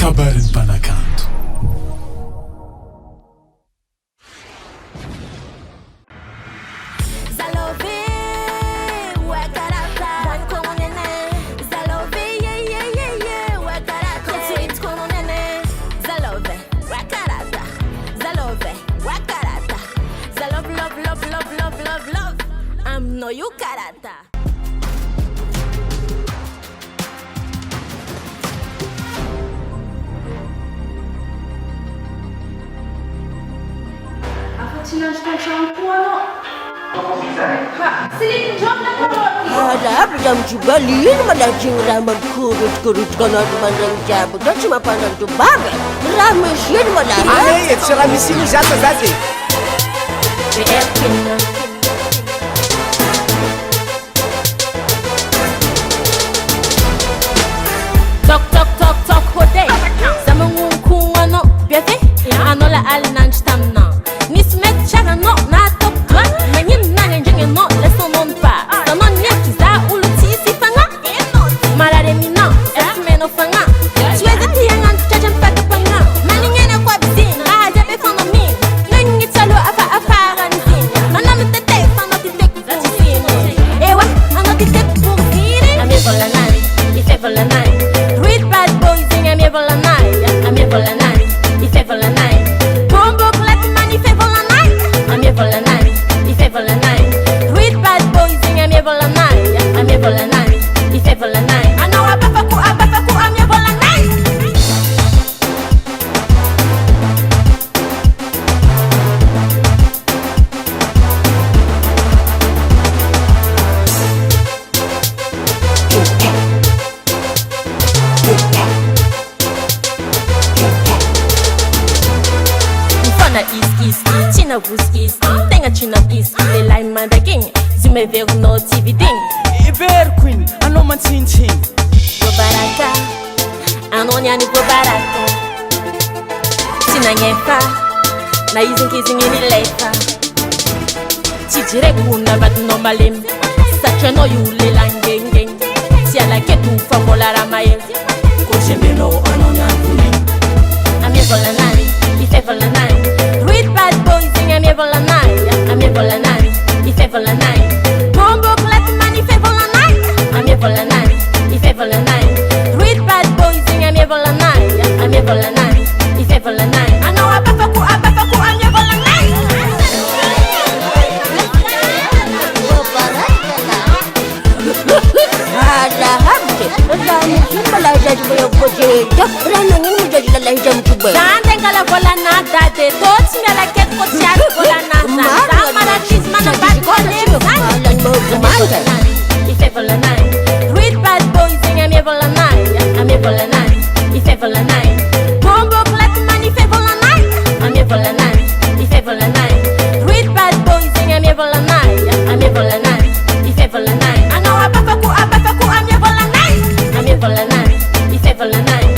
Kabarin Panakant. No, you karata. Harap jam jubalin malajing ramang kurut-kurut kono mandang jabu dan cuma pandang tu bagai ramesin malaya. Ane et sera missile jata zazi. Tok hodei. Sama ngung ano biate. Ano la al nan stamna. Nismet chaga no na tok twa. Manyin na njenge no leso non pa. Sonon nyaki za uluti si fanga. Marare mina esmeno fanga. Sweze tiyangan chajan paka panga. Maningene kwa bizin. Raja be fanga mi. Nangi talo afa ranzin. Manam tete fanga titek kusin. Ewa ano titek kusin. Ami vola nani. Ife vola nani. Read bad boys sing I'm here for the night. I'm here for the night. If I for the night. Bombo black man if I for the night. I'm here for the night. If I for the night. Read bad boys sing I'm here for the night. I'm here for the night. If I for the night. I know abafaku I'm here for the night. Mfana is china is tenga china is the line man the king zume ver no TV ding Iber queen, ano man tin. go baraka anonya ni go baraka sina nyefa na izinkizi ngini lefa chijire kuna bat no malim sacha no yule langengeng si ala ketu famola ramael Ko jembelo anonya kuling. I'm here for the night, if I for the night. Read bad boys sing I'm here for the night. I'm here for the night, if I for the night. Bombo black man if I for the night. I'm here for the night, if I for the night. Read bad boys sing I'm here for the night. I'm here for the night, if I for the night. I know abafaku I'm here for the night. Ada habde, ramu jumala jadi boleh boje. Dah ranangin menjadi lalai jam jubal. Dante kala bola nada de tots ngala ket ko tiar bola nada. Samara cheese mana bad boy. Alan mau kemana? If I for the night. Read bad boys sing I'm here for the night. I'm here for the night. If I for the night. Bombo black man if I for the night. I'm here for the night. If I for the night. Read bad boys sing I'm here for the night. I'm here for the night. If I for the night. I know abafaku I'm here for the night. I'm here for the night. If I for the night.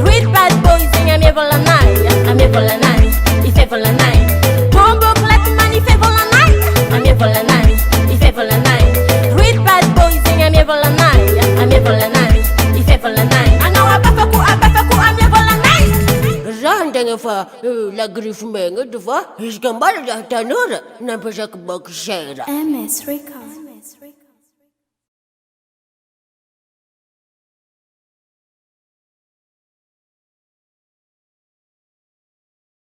Read bad boys sing I'm here for the night. I'm here for the night. If I for the night. Bombo black man if I for the night. I'm here for the night. If I for the night. Read bad boys sing I'm here for the night. I'm here for the night. If I for the night. I know abafaku I'm here for the night. Randang fa la grif menga deva. Isgambar dah tanur. Nampak aku bak share. MS Record.